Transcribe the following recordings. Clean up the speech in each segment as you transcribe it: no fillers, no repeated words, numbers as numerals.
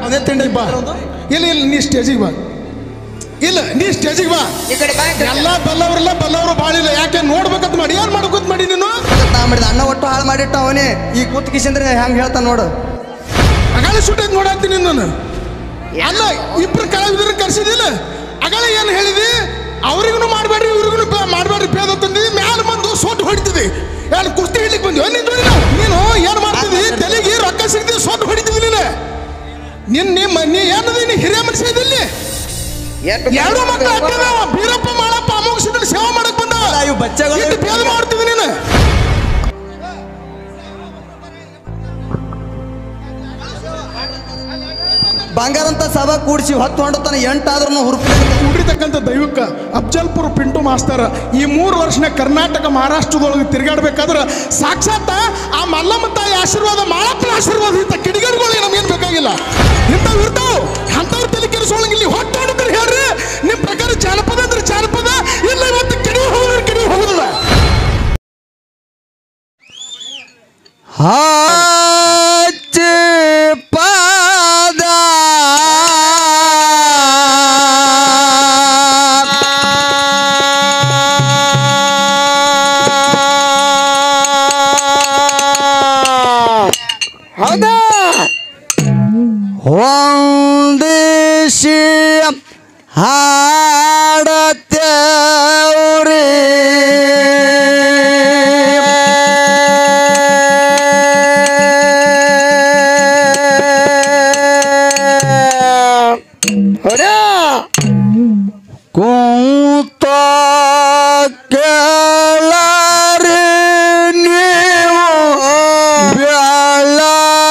ಅದೇ ತಿಂಡಿ ಬಾ. ಇಲ್ಲ ಇಲ್ಲ ನೀ ಸ್ಟೇಜಿಗೆ ಬಾ. ಇಲ್ಲ ನೀ ಸ್ಟೇಜಿಗೆ ಬಾ. ಎಲ್ಲ ಬಲ್ಲವ್ರಲ್ಲ ಬಲ್ಲವರು ಬಾಳಿಲ್ಲ. ಯಾಕೆ ನೋಡ್ಬೇಕಂತ ಮಾಡಿ ಏನ್ ಮಾಡ್ಬೇಕಂತ ಮಾಡಿ ನೀನು ಮಾಡಿದ ಅಣ್ಣ ಒಟ್ಟು ಹಾಳು ಮಾಡಿಟ್ಟ ಅವನೇ ಈ ಕೂತ್ ಕಿಶಂದ್ರೆ ಹೆಂಗ್ ಹೇಳ್ತಾನ ನೋಡು. ಅಗಾಳಿ ಸುಟ್ಟಾಗ ನೋಡಾತೀನಿ ನಾನು. ಅಲ್ಲ ಇಬ್ರು ಕಲಾವಿದ್ರ ಕರ್ಸಿದಿಲ್ಲ. ಅಗಾಳಿ ಏನ್ ಹೇಳಿದಿ? ಅವ್ರಿಗೂ ಮಾಡ್ಬೇಡ್ರಿ ಇವ್ರಿಗೂ ಮಾಡ್ಬೇಡ್ರಿ ಭೇದ ತಂದಿದಿ. ಮ್ಯಾಲ ಬಂದು ಸೋಟ್ ಹೊಡಿತಿದಿ. ಯಾರು ಕುಸ್ತಿ ಹಿಡ್ಲಿಕ್ಕೆ ಬಂದ್ವಿ ನೀನು ಏನ್ ಮಾಡ್ತಿದ್ದಿ? ತೆಲಿಗೆ ರೊಕ್ಕ ಸಿಗ್ತಿದ್ದಿ ಸೋಟ್ ಹೊಡಿತಿದ್ದಿ ನೀನು. ನೀ ಏನದ ನೀ ಹಿರಿಯ ಮನುಷ್ಯ ಇದಿಲ್ಲಿ. ಎರಡು ಮಕ್ಕಳು ಅಕ್ಕದವ ಬೀರಪ್ಪ ಮಾಳಪ್ಪ ಅಮೋಘ ಸಿದ್ಧನ ಸೇವೆ ಮಾಡಕ್ ಬಂದವ. ಭೇದ ಮಾಡ್ತಿದ್ದಿ ನೀನು. ಬಂಗಾರಂತ ಸಭಾ ಕೂಡಿಸಿ ಹೊತ್ತು ಹೊಂಡತನ 8 ಆದ್ರೂ ಹುಡುತಕ್ಕಂಥ ದೈವಕ್ಕ ಅಫ್ಜಲ್ಪುರ ಪಿಂಟು ಮಾಸ್ತರ ಈ 3 ವರ್ಷನ ಕರ್ನಾಟಕ ಮಹಾರಾಷ್ಟ್ರದೊಳಗೆ ತಿರುಗಾಡ್ಬೇಕಾದ್ರೆ ಸಾಕ್ಷಾತ್ ಆ ಮಲ್ಲಮ್ಮ ತಾಯಿ ಆಶೀರ್ವಾದ ಮಾಳಪ್ಪನ ಆಶೀರ್ವಾದ ಇಂಥ ಕಿಡಿಗರುಗಳಿಗೆ ನಮ್ಗೇನು ಬೇಕಾಗಿಲ್ಲ. ಇಂಥವು ಇರ್ತಾವ. ಅಂಥವ್ರ ತಲೆ ಕೆಡಿಸೋಳಂಗೆ ಇಲ್ಲಿ ಹೊಟ್ಟು ಹೊಡಿದ್ರೆ ಹೇಳ್ರಿ. ನಿಮ್ಮ ಪ್ರಕಾರ ಜಾನಪದ ಅಂದ್ರೆ ಜಾನಪದ ಇಲ್ಲ. ಇವತ್ತು ಕೆಡಿ ಹೋಗುದ ಪಾದ ಹೌದಾ ಒಂದಿಸಿ ಹಾಡತ್ತೇವ್ರಿ ಕೂತ ಕೇಳರಿ ನೀವು ಬೆಳತನಕ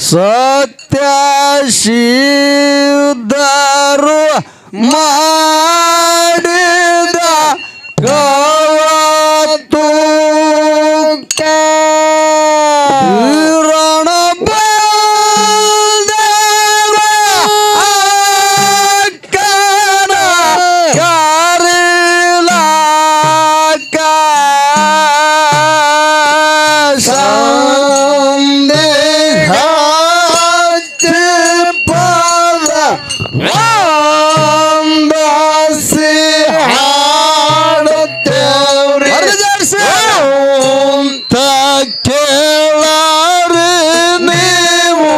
ಸತ್ಯ ಸಿದ್ಧರು ಮಾಡಿದ ಗವತ್ತು ಕಿರಣ ಬಲ್ದೇವ ಅಕ್ಕನ ಕರಿಲಾಕ ಸಂದೇಹ ಪದ ಒಂದಸಿ ಹಾಡುತ್ತೇವ್ರಿ ಅಂತ ಕೇಳರಿ ನೀವು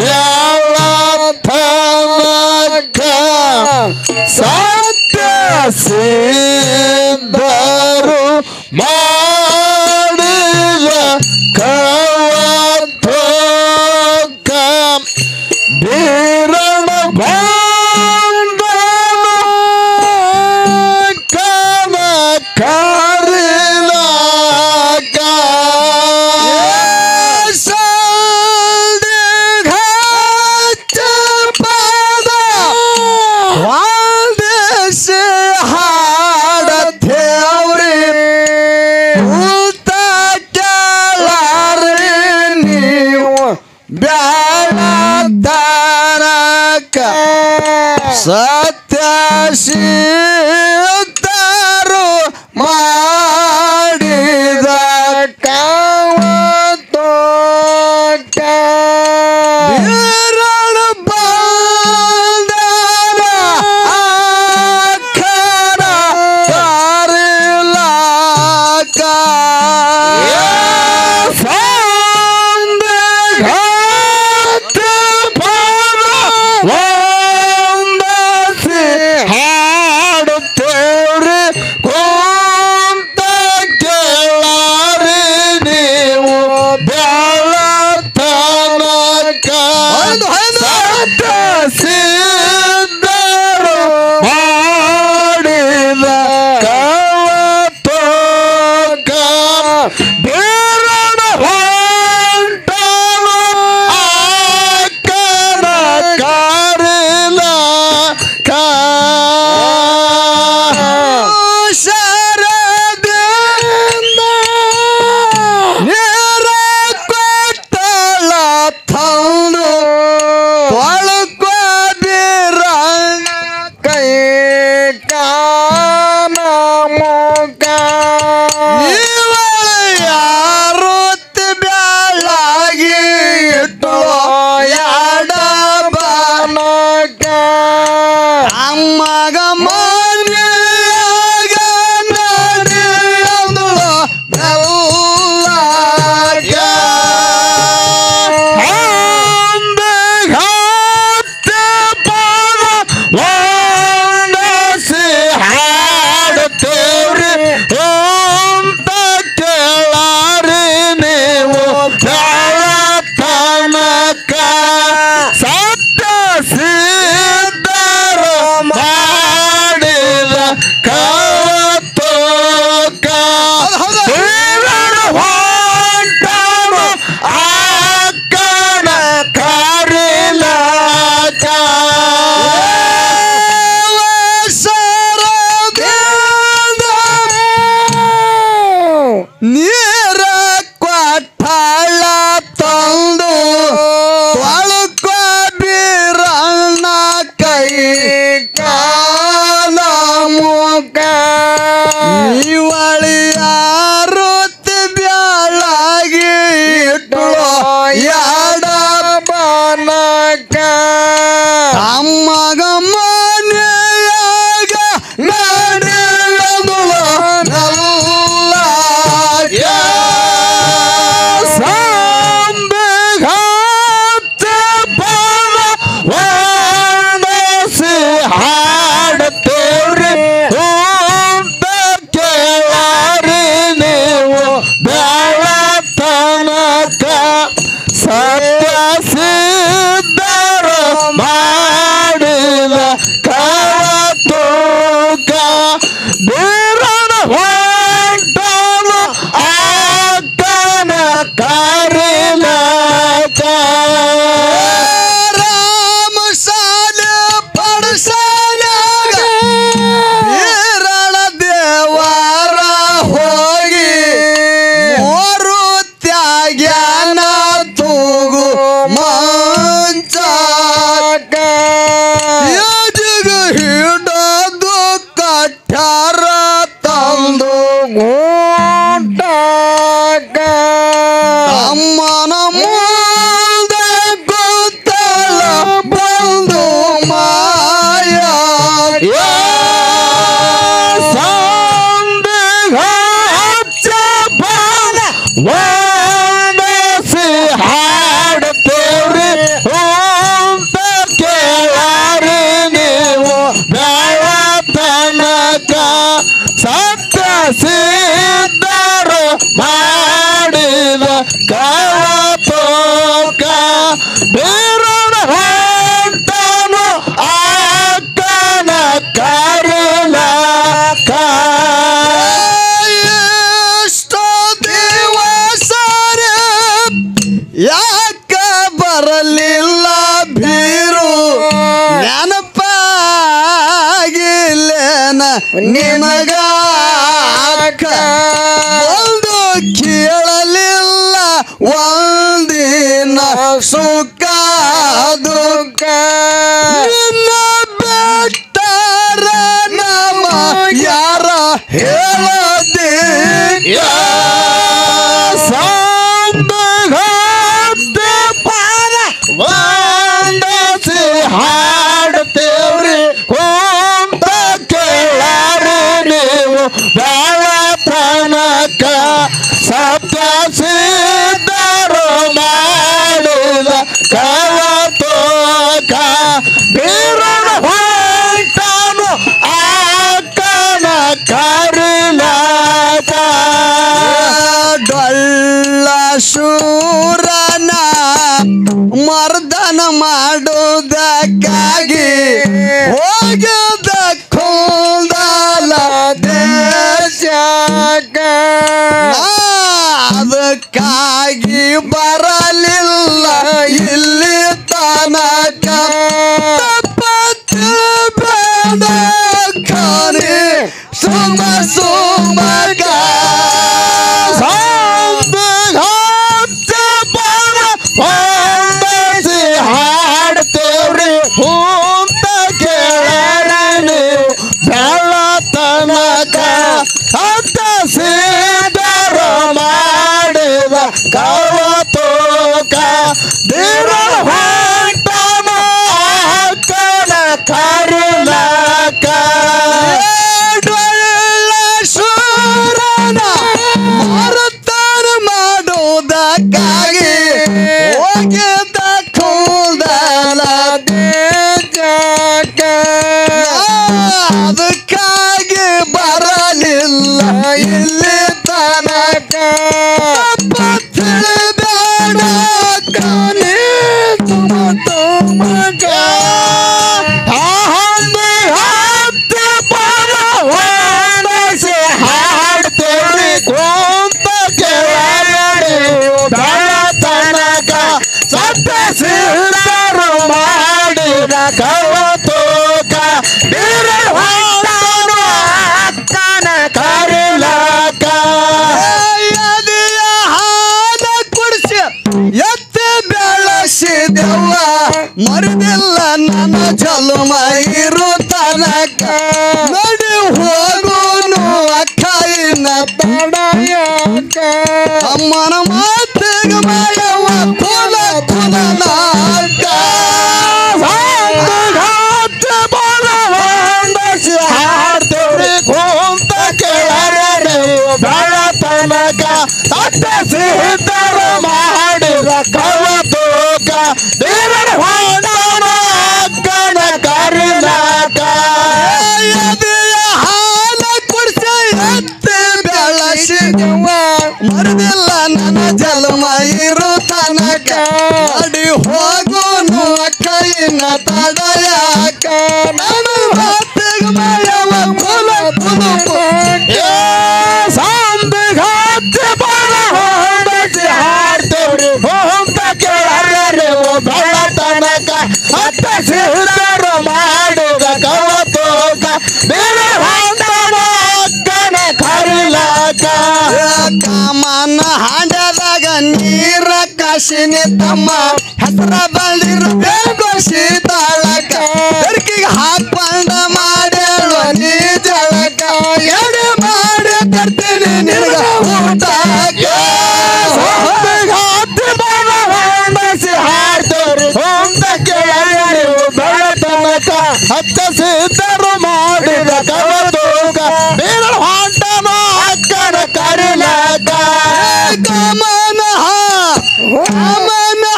ಬೆಳತನಕ ಸತ್ಯ ಸಿದ್ಧರು ಮಾಡಿದ ಕವತೋಕ ಬೀರಣ ಬಂದನ ಕನ ಕರಿಲಾಕ ಸಂದೇಹ ಪದ ಒಂದಿಸಿ ಹಾಡತ್ತೇವ್ರಿ ಕೂತ ಕೇಳರಿ ನೀವು ಬೆಳತನಕ ಸತ್ಯ ಸಿದ್ಧರು ಮಾಡಿದ ಕವತೋಕ ಬೀರಣ ಬಂದನ ಅಕ್ಕನ ಕರಿಲಾಕ ಸಂದೇಹ ಪದ ಒಂದಸಿ ಹಾಡುತ್ತೇವ್ರಿ ಅಮ್ಮಗ ಮನೆಯಾಗ ನಡೆಯಂದಳು ಬೆಲ್ಲಾಗ ನೀರ ಕೊಟ್ಟಾಳ ತಂದು ತೊಳ್ಕೊ ಬೀರಣ್ಣ ಕೈ ಕಾಲ ಮುಖ ನೀವಳಿಯಾರುತ್ತಿ ಬ್ಯಾಳಾಗಿ ಇಟ್ಟಳು ಯಾಡ ಬನಕ ಅಮ್ಮಗ ಮನೆಯಾಗ ನಡೆಯಲು ಅಮ್ಮನ ಮುಂದ ಕೂತಳ ಬಂದು ಮಾಯ ವಂದಸಿ ಹಾಡುತ್ತೇವ್ರಿ ಅಂತ ಕೇಳಾರಿ ನೀವು ಬೆಳತನಕ ಸತ್ಯ ಸಿದ್ಧರು ಮಾಡಿದ ಕವತೋಕ ಬೀರಣ ಹೊಂಟನು ಅಕ್ಕನ ಕರಿಲಕ ಯಾಕ ಬರಲಿಲ್ಲ ಬೀರು ನೆನಪಾಗಿಲ್ಲೇನ ನಿನಗ ಒಂದು ಕೇಳಲಿಲ್ಲ ಒಂದಿನ ಸುಖ ದುಃಖ ನಿನ್ನ ಬೆಟ್ಟರ ನಮ್ಮ ಯಾರ ಹೇಳದಿ ವಂದಸಿ ಹಾಡುತ್ತೇವ್ರಿ ಅಂತ ಕೇಳಾರಿ ನೀವು ಬೆಳತನಕ ಸತ್ಯ ಸಿದ್ಧರು ಮಾಡಿದ ಕವತೋಕ ಬೀರಣ ಹೊಂಟನು ಅಕ್ಕನ ಕರಿಲಕ ಡೊಳ್ಳ ಶೂರನ ಮರ್ದನ ಮಾಡುವುದಕ್ಕಾಗಿ ಹೋಗದ ಕುಂದಲ ದೇಶಕ ಅದಕ್ಕಾಗಿ ಬರಲಿಲ್ಲ ಇಲ್ಲಿ ತನಕ ತಪ್ಪತ್ತು ಬೇಡ ಖಾನೆ ಸುಮ ಸುಮಕ ವಂದಸಿ ಹಾಡುತ್ತೇವ್ರಿ ಅಂತ ಕೇಳಾರಿ ನೀವು ಬೆಳತನಕ ಸತ್ಯ ಸಿದ್ಧರು ಮಾಡಿದ ಕವತೋಕ ಬೀರಣ ಹೊಂಟನು ಅಕ್ಕನ ಕರಿಲಕ ಅದಕ್ಕಾಗಿ ಬರಲಿಲ್ಲ ಇಲ್ಲಿ ತನಕ ತಿಳಿಬೇಡ ಕಾಣಿ ತುಮ ತುಮಕ ಹತ್ತಿ ಬರವಣಿಸಿ ಹಾಡ್ತೇವೆ ಕೊಂತ ಕೇಳಿ ತನಕ ಸತ್ಯ ಸಿದ್ಧರು ಮಾಡಿದ ಕವತೋಕ ಅಕ್ಕನ ಕರಿಲಕ ಹಾಲ ಕುಡಿಸಿ ಎತ್ತಿ ಬೆಳೆಸಿದೆವ್ವ ಮರದಿಲ್ಲ ನನ್ನ ಜಲಮ ಇರು ತನಕ ನಡಿ ಹೋಗುನು ಅಕ್ಕಾಯಿನ ತಡಯಾಕ ಅಮ್ಮನ ಮಾತಿಗೆ ಮಾಯವ ಕುಲ ಕುಲನಾಕ ಹಾಡ್ತೇವ್ರಿ ಕೊಂತ ಕೇಳರೆ ಬೆಳತನಕ ಸತ್ಯ ಸಿದ್ಧರು ಮಾಡಿದ ಕವತೋಕ ಅಕ್ಕನ ಕರಿಲಾಕ ಹಾಲ ಕುಡಿಸಿ ಎತ್ತಿ ಬೆಳೆಸಿದೆವ್ವ ಮರದಿಲ್ಲ ನನ್ನ ಜನ್ಮ ಇರು ತನಕ ಅಡಿ ಹೋಗುನು ಅಕ್ಕಯ್ಯನ ತಡಯಾಕ ನನ್ನ ಮಾತಿಗೆ ಮಾಯವ ಕುಲ ಕುಲುಕು ಸಂದಿಗಾತಿ ಬರ ಹೊಡೆಸಿ ಹಾಡ್ತೇವ್ರಿ ಹೋಂತ ಕೇಳರೆ ಬೆಳತನಕ ಹತ್ತ ಸಿದ್ಧರು ಮಾಡಿದ ಕವತೋಕ ಬೇರೆ ಅಕ್ಕನ ಕರಿಲಾಕ ಕಾಮನ ಹಾಂಡದಾಗ ನೀರ ಕಾಶಿನಿ ತಮ್ಮ ಹೆಸರ ಬಂದಿರಬೇಕು ಶೀತಾಳಕ ಬೆರ್ಕಿಗೆ ಹಾಕೊಂಡ ಮಾಡೇಳು ನೀ ಜಳಕ ಎಡೆ ಮಾಡಿ ತರ್ತೀನಿ ನಿನಗ ಊಟಕ್ಕೆ ಹೊಂದಿಸಿ ಹಾಡ್ತೇವ್ರಿ ಹೊಂದ ಕೇಳಿ ಬೆಳತನಕ ಹತ್ತ ಸಿದ್ಧರು ಮಾಡಿದ ಕವತೋಕ ಬೇರೆ ಹೊಂಟನ ಅಕ್ಕನ ಕರಿಲಾಕ ಕಾಮನ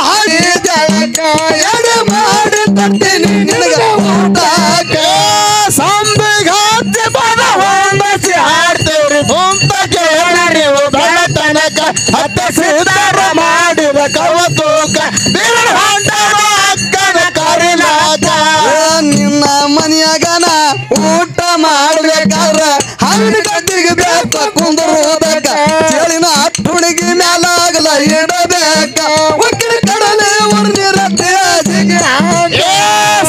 ಹಾಡಿ ಜಳಕ ಎಡೆ ಮಾಡಿ ತರ್ತೀನಿ ನಿನಗ ಊಟಕ್ಕೆ ಸಂದಿಗಾತಿ ಬರ ಹೊಂದಿಸಿ ಹಾಡ್ತೇವ್ರಿ ಹೊಂದ ಕೇಳಿ ಬೆಳತನಕ ಹತ್ತ ಸಿದ್ಧರು ಮಾಡಿದ ಕವತೋಕ ಬೇರೆ ಹೊಂಟನ ಅಕ್ಕನ ಕರಿಲಾಕ ನಿನ್ನ ಮನೆಯಾಗನ ಊಟ ಮಾಡ್ಬೇಕಾದ್ರ ಹಣ್ಣ ಗದ್ದಿಗೆ ಬೇಕ ಕುಂದರೋದಕ್ಕ ಚಳಿನ ಹುಡುಗಿ ಮ್ಯಾಲಾಗಲ ಇಡಬೇಕ ಒಕ್ಕಿನ ಕಡಲೆ ಒರ್ನಿರ ತೇಜಿಗೆ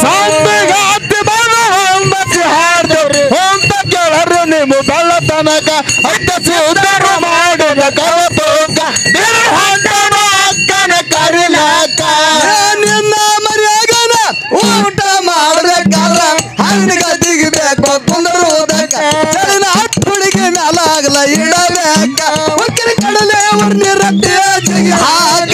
ಸಂದಿಗಾತಿ ಬರ ಹೊಂದಿಸಿ ಹಾಡ್ತೇವ್ರಿ ಹೊಂತ ಕೇಳರು ನೀವು ಬೆಳತನಕ ಹತ್ತ ಸಿದ್ಧರು ಮಾಡಿದ ಕವತೋಕ ಬೇರೆ ಹೊಂಟನ ಅಕ್ಕನ ಕರಿಲಾಕ ನಿನ್ನ ಮರ್ಯಾಗನ ಊಟ ಮಾಡ್ಬೇಕಾದ್ರ ಹಣ್ಣ ಗದ್ದಿಗೆ ಬೇಕು ಕುಂದರೋದಕ್ಕ ಚಳಿನ ಹುಡುಗಿ ಮ್ಯಾಲಾಗಲ ಇಡಬೇಕ ಒಕ್ಕಿನ ಕಡಲೆ ಒರ್ನಿರ ತೇಜಿಗೆ ಹಾಕ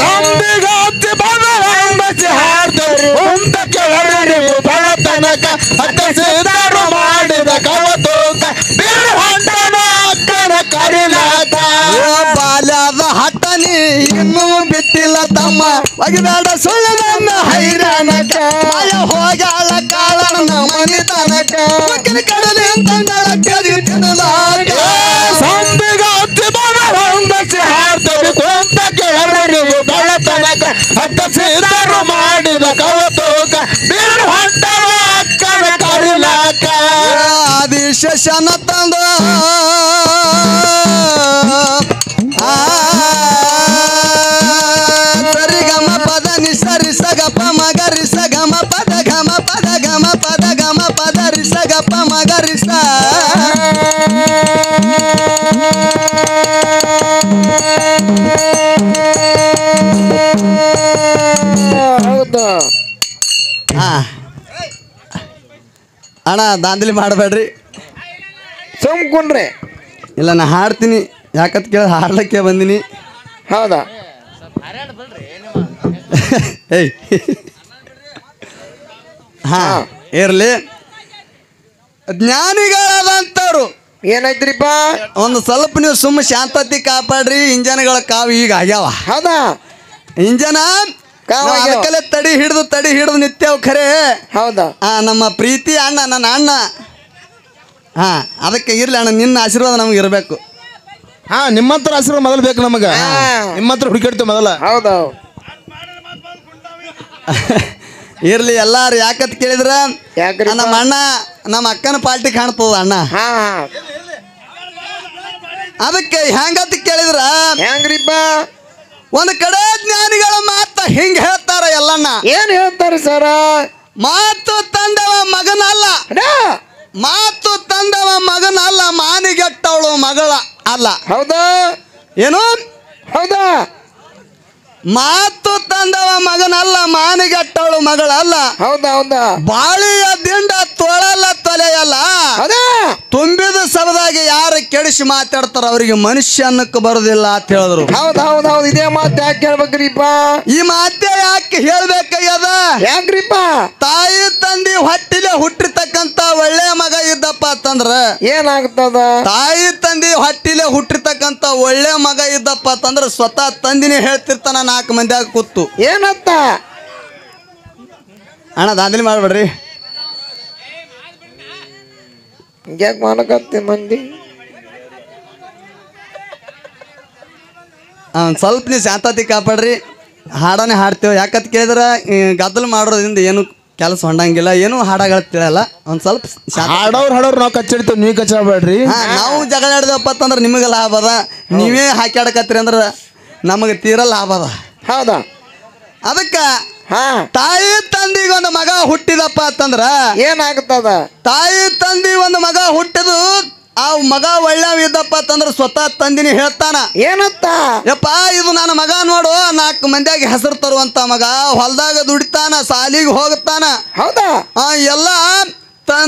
ಸಂದಿಗಾತಿ ಬರ ಹೊಂದಿಸಿ ಹಾಡ್ತೇವ್ರಿ ಹೊಂತ ಕೇಳರು ನೀವು ಬೆಳತನಕ ಹತ್ತ ಸಿದ್ಧರು ಮಾಡಿದ ಕವತೋಕ ಬೇರೆ ಹೊಂಟನ ಅಕ್ಕನ ಕರಿಲಾಕ ಬಾಲ್ಯದ ಹಟ್ಟನಿ ಇನ್ನೂ ಬಿಟ್ಟಿಲ್ಲ ತಮ್ಮ ಒಗಿದಾಡ ಸುಳ್ಳು ನನ್ನ ಹೈರಾಣಕ ಮಾಯ ಹೋಗಾಳ ಕಾಳನ ಮನೆ ತನಕ ಒಕ್ಕಿನ ಕಡಲೆ ತಂಗಳ ಕದಿ ತಿನ್ನಲಾಕ ಸಂದಿಗಾತಿ ಬರ ಹೊಂದಿಸಿ ಹಾಡ್ತೇವೆ ಕೊಂತ ಕೇಳರು ನೀವು ಬೆಳತನಕ ಹತ್ತ ಸಿದ್ಧರು ಮಾಡಿದ ಕವತೋಕ ಬೇರೆ ಹೊಂಟನ ಅಕ್ಕನ ಕರಿಲಾಕ ಆದಿಶನ ತಂದ ಸರಿ ಗಮ ಪದ ನಿ ಸರಿ ಸಗ ಪ ಮಗ ರಿ ಸ ಗಮ ಪದ ಗಮ ಪದ ಗಮ ಪದ ಗಮ ಪದ ರಿ ಸ ಗ ಪ ಮಗ ರಿ ಸ ಹೌದು ಅಣ್ಣ ದಾಂಧಲಿ ಮಾಡಬೇಡ್ರಿ ಸುಮ್ಕೊಂಡ್ರೆ ಇಲ್ಲ ನಾ ಹಾಡ್ತೀನಿ ಯಾಕತ್ ಕೇಳ ಹಾಡ್ಲಿಕ್ಕೆ ಬಂದಿನಿ ಹೌದಾ ಏಯ್ ಹಾ ಇರ್ಲಿ ಜ್ಞಾನಿಗಳಾದಂತವ್ರು ಏನಾಯ್ತ್ರಿಪ್ಪ ಒಂದು ಸ್ವಲ್ಪ ನೀವು ಸುಮ್ಮ ಶಾಂತತೆ ಕಾಪಾಡ್ರಿ ಇಂಜನ್ಗಳ ಕಾವು ಈಗ ಆಗ್ಯಾವ ಹೌದಾ ಇಂಜನ ಅದಕ್ಕಲ್ಲೇ ತಡಿ ಹಿಡಿದು ನಿತ್ಯವ್ ಖರೆ. ಹೌದಾ ನಮ್ಮ ಪ್ರೀತಿ ಅಣ್ಣ ನನ್ನ ಅಣ್ಣ. ಅದಕ್ಕೆ ಇರ್ಲಿ ಅಣ್ಣ, ನಿನ್ನ ಆಶೀರ್ವಾದ ನಮ್ಗೆ ಇರಬೇಕು. ನಿಮ್ಮ ಹತ್ರ ಆಶೀರ್ವಾದ ಮೊದಲು ಬೇಕು ನಮಗ. ನಿಮ್ಮ ಹತ್ರ ಹುಡುಕಿಡ್ತೇವೆ ಮೊದಲ. ಹೌದಾ ಇರ್ಲಿ ಎಲ್ಲಾರು ಯಾಕತ್ ಕೇಳಿದ್ರ ನಮ್ಮ ಅಣ್ಣ ನಮ್ಮ ಅಕ್ಕನ ಪಾರ್ಟಿ ಕಾಣ್ತದ ಅಣ್ಣ. ಅದಕ್ಕೆ ಹೆಂಗತ್ ಕೇಳಿದ್ರ ಹೆಂಗ್ರಿಪ್ಪ ಒಂದ್ ಕಡೆ ಜ್ಞಾನಿಗಳ ಮಾತ ಹಿಂಗ ಹೇಳ್ತಾರ ಎಲ್ಲಣ್ಣ. ಏನ್ ಹೇಳ್ತಾರೆ ಸರ? ಮಾತು ತಂದವ ಮಗನಲ್ಲ, ಮಾತು ತಂದವ ಮಗನಲ್ಲ, ಮಾನಿಗೆಟ್ಟವಳು ಮಗಳ ಅಲ್ಲ. ಹೌದಾ ಏನು? ಹೌದಾ ಮಾತು ತಂದವ ಮಗನಲ್ಲ, ಮಾನಿಗೆಟ್ಟವಳು ಮಗಳಲ್ಲ. ಹೌದಾ ಹೌದಾ ಬಾಳಿಯ ದಿಂಡ ತೊಳಲ್ಲ ತೊಲೆಯಲ್ಲ. ಹೌದಾ ತುಂಬಿದ ಸಬದಾಗಿ ಯಾರು ಕೆಡಿಸಿ ಮಾತಾಡ್ತಾರ ಅವರಿಗೆ ಮನುಷ್ಯ ಅನ್ನಕ್ಕೆ ಬರುದಿಲ್ಲ ಅಂತ ಹೇಳಿದ್ರು. ಹೌದು ಇದೇ ಮಾತು ಯಾಕೆ ಹೇಳ್ಬೇಕ್ರಿಪ್ಪ? ಈ ಮಾತೆ ಯಾಕೆ ಹೇಳ್ಬೇಕಾಗ್ಯದ? ಯಾಕ್ರಿಪ್ಪ? ತಾಯಿ ತಂದಿ ಹೊಟ್ಟಿಲೆ ಹುಟ್ಟಿರ್ತಕ್ಕಂತ ಒಳ್ಳೆ ಮಗ ಇದ್ದಪ್ಪ ಅಂತಂದ್ರ ಏನಾಗ್ತದ? ತಾಯಿ ತಂದಿ ಹೊಟ್ಟಿಲೆ ಹುಟ್ಟಿರ್ತಕ್ಕಂತ ಒಳ್ಳೆ ಮಗ ಇದ್ದಪ್ಪ ಅಂತಂದ್ರ ಸ್ವತಃ ತಂದಿನೇ ಹೇಳ್ತಿರ್ತಾನ 4 ಮಂದಿಯಾಗ ಕೂತು. ಏನಂತ? ಅಣ್ಣ ದಾಂಧಲಿ ಮಾಡ್ಬೇಡ್ರಿ. ಯಾಕೆ ಮಾಡಕತ್ತಿ ಮಂದಿ? ಸ್ವಲ್ಪ ನೀವು ಶಾಂತತೆ ಕಾಪಾಡ್ರಿ. ಹಾಡನೇ ಹಾಡ್ತೇವೆ. ಯಾಕಂತ ಕೇಳಿದ್ರೆ ಗದ್ದಲು ಮಾಡೋದ್ರಿಂದ ಏನು ಕೆಲಸ ಹೊಂಡಂಗಿಲ್ಲ, ಏನು ಹಾಡಗಳು ತಿಳಿಯಲ್ಲ. ಒಂದು ಸ್ವಲ್ಪ ಹಾಡೋರು ನಾವು ಕಚ್ಚಿಡ್ತೇವೆ, ನೀವು ಕಚ್ಚಾಡ್ಬೇಡ್ರಿ. ನಾವು ಜಗಳ ಆಡಿದಪ್ಪ ಅಂತಂದ್ರೆ ನಿಮಗೆ ಲಾಭ ಅದ. ನೀವೇ ಹಾಕ್ಯಾಡಕತ್ರಿ ಅಂದ್ರೆ ನಮಗೆ ತೀರ ಲಾಭ ಅದ. ಹೌದಾ ಅದಕ್ಕೆ ತಾಯಿ ತಂದಿಗೆ ಒಂದು ಮಗ ಹುಟ್ಟಿದಪ್ಪ ಅಂತಂದ್ರ ಏನಾಗ್ತದ? ತಾಯಿ ತಂದಿ ಒಂದು ಮಗ ಹುಟ್ಟಿದು ಆ ಮಗ ಒಳ್ಳೆವ ಇದ್ದಪ್ಪ ಅಂತಂದ್ರ ಸ್ವತಃ ತಂದಿನಿ ಹೇಳ್ತಾನ. ಏನಂತ? ಯಪ್ಪ ಇದು ನನ್ನ ಮಗ ನೋಡು, 4 ಮಂದಿಯಾಗಿ ಹೆಸರು ತರುವಂತ ಮಗ, ಹೊಲ್ದಾಗ ದುಡಿತಾನ, ಸಾಲಿಗೆ ಹೋಗ್ತಾನ. ಹೌದಾ ಎಲ್ಲ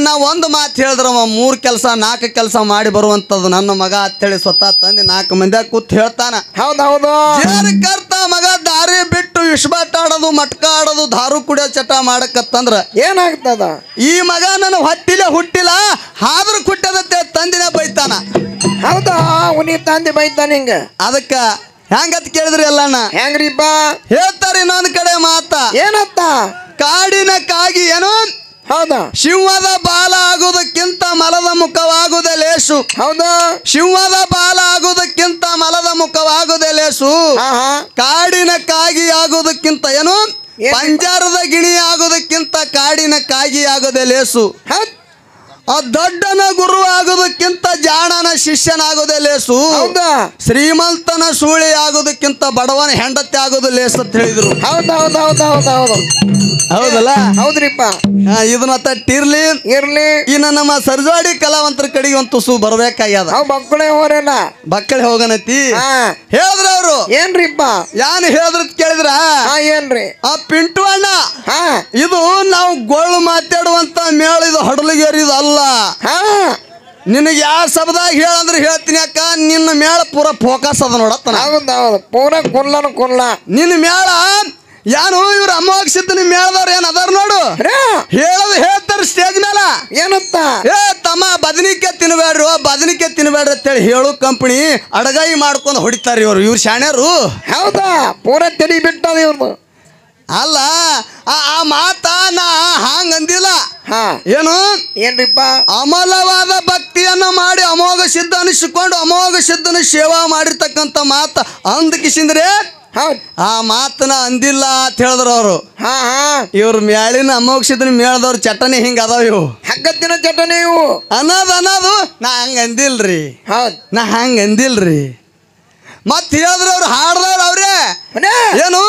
ನಾ ಒಂದು ಮಾತು ಹೇಳಿದ್ರ 3 ಕೆಲಸ 4 ಕೆಲಸ ಮಾಡಿ ಬರುವಂತದ್ದು ನನ್ನ ಮಗ ಅಂತೇಳಿ ಸ್ವತಃ ತಂದಿ 4 ಮಂದಿಯಾಗ ಕೂತ್ ಹೇಳ್ತಾನ. ಹೌದೌದು ಕರ್ತ ಮಗ ದಾರಿ ಬಿಟ್ಟು ವಿಶ್ವಾಟ ಆಡೋದು, ಮಟ್ಕ ಆಡೋದು, ದಾರು ಕುಡಿಯೋ ಚಟ ಮಾಡಕತ್ತಂದ್ರ ಏನಾಗ್ತದ? ಈ ಮಗ ನನ್ನ ಹೊಟ್ಟಿಲೆ ಹುಟ್ಟಿಲ್ಲ, ಆದ್ರೂ ಕುಟ್ಟದತ್ತೆ ತಂದಿನ ಬೈತಾನ. ಹೌದಾ ಉನಿ ತಂದೆ ಬೈತಾನ ಹಿಂಗ? ಅದಕ್ಕ ಹೆಂಗತ್ ಕೇಳಿದ್ರಿ ಎಲ್ಲಣ್ಣ? ಹೆಂಗ್ರಿಪ್ಪ? ಹೇಳ್ತಾರ ಇನ್ನೊಂದ್ ಕಡೆ ಮಾತ. ಏನಂತ? ಕಾಡಿನ ಕಾಗಿ ಏನು? ಹೌದಾ ಸಿಂಹದ ಬಾಲ ಆಗುವುದಕ್ಕಿಂತ ಮಲದ ಮುಖವಾಗುವುದೇ ಲೇಸು. ಹೌದಾ ಸಿಂಹದ ಬಾಲ ಆಗುವುದಕ್ಕಿಂತ ಮಲದ ಮುಖವಾಗುವುದೇ ಲೇಸು. ಕಾಡಿನ ಕಾಗಿ ಆಗುವುದಕ್ಕಿಂತ ಏನು? ಪಂಜಾರದ ಗಿಣಿ ಆಗುವುದಕ್ಕಿಂತ ಕಾಡಿನ ಕಾಗಿ ಆಗೋದೇ ಲೇಸು. ದೊಡ್ಡನ ಗುರು ಆಗೋದಕ್ಕಿಂತ ಜಾಣನ ಶಿಷ್ಯನಾಗೋದೇ ಲೇಸು. ಶ್ರೀಮಂತನ ಸೂಳಿ ಆಗೋದಕ್ಕಿಂತ ಬಡವನ ಹೆಂಡತಿ ಆಗೋದು ಲೇಸು ಅಂತ ಹೇಳಿದ್ರು. ಹೌದಲ್ಲ? ಹೌದ್ರಿಪ್ಪ. ಇದನ್ನ ತಟ್ಟಿರ್ಲಿ ಇರ್ಲಿ. ಇನ್ನ ನಮ್ಮ ಸರ್ಜವಾಡಿ ಕಲಾವಂತರ ಕಡೆಗೆ ಒಂದು ತುಸು ಬರ್ಬೇಕಾಗ್ಯದ. ಮಕ್ಕಳೇ ಹೋರೇನ ಮಕ್ಕಳೇ ಹೋಗನತಿ ಹೇಳಿದ್ರ ಅವ್ರು. ಏನ್ರಿಪ್ಪ? ಯಾನ್ ಹೇಳಿದ್ರ ಕೇಳಿದ್ರ ಏನ್ರಿ? ಆ ಪಿಂಟು ಅಣ್ಣ, ಇದು ನಾವು ಗೋಳು ಮಾತಾಡುವಂತ ಮೇಳ, ಇದು ಹಡಲುಗೇರಿದು ಅಲ್ಲ. ನಿನಗೆ ಯಾವ ಶಬ್ದಾಗ ಹೇಳಂದ್ರೆ ಹೇಳ್ತೀನಿ ಅಕ್ಕ. ನಿನ್ನ ಮೇಳ ಪೂರ ಫೋಕಸ್ ಅದ ನೋಡತ್ತ. ಪೂರ ಕುಲ್ಲ ನಿನ್ನ ಮೇಳ ಯಾನು ಇವ್ರ ಅಮ್ಮವಾಗ ಸಿದ್ಧನ ಮೇಳದವ್ರು ಏನ್ ಅದಾರ ನೋಡು, ಹೇಳೋದು ಹೇಳ್ತಾರ ಸ್ಟೇಜ್ ಮೇಲೆ. ಏನಂತ? ತಮ್ಮ ಬದನಿಕೆ ತಿನ್ಬೇಡ್ರಿ, ಬದನಿಕೆ ತಿನ್ಬೇಡ್ರಿ ಅಂತೇಳಿ ಹೇಳು ಕಂಪನಿ ಅಡಗಾಯಿ ಮಾಡ್ಕೊಂಡು ಹೊಡಿತಾರ ಇವ್ರು ಶಾಣ್ಯರು. ಹೌದಾ? ಪೂರ ತೆಡಿ ಬಿಟ್ಟದ ಇವ್ರು. ಅಲ್ಲ ಆ ಮಾತ ನಾ ಹಾಂಗ ಅಂದಿಲ್ಲ. ಏನು? ಏನ್ರಿಪ್ಪ? ಅಮಲವಾದ ಭಕ್ತಿಯನ್ನ ಮಾಡಿ ಅಮೋಘ ಸಿದ್ಧ ಅನಿಸಿಕೊಂಡು ಅಮೋಘ ಸಿದ್ಧನ ಸೇವಾ ಮಾಡಿರ್ತಕ್ಕಂಥ ಮಾತ ಅಂದ ಕಿಸಿಂದ್ರೆ ಆ ಮಾತನ ಅಂದಿಲ್ಲ ಅಂತ ಹೇಳಿದ್ರು ಅವರು. ಇವ್ರ ಮ್ಯಾಳಿನ ಅಮೋಘ ಸಿದ್ಧನ ಮೇಳದವ್ರ ಚಟನೆ ಹಿಂಗ ಅದಾವ. ಇವು ಹಗ್ಗತ್ತಿನ ಚಟನೆ ಇವು ಅನ್ನೋದು ನಾ ಹಂಗ ಅಂದಿಲ್ರಿ. ನಾ ಹಂಗ ಅಂದಿಲ್ರಿ. ಮತ್ ಹೇಳಿದ್ರು ಅವ್ರು ಹಾಡ್ದವ್ರು ಅವ್ರೇ. ಏನು?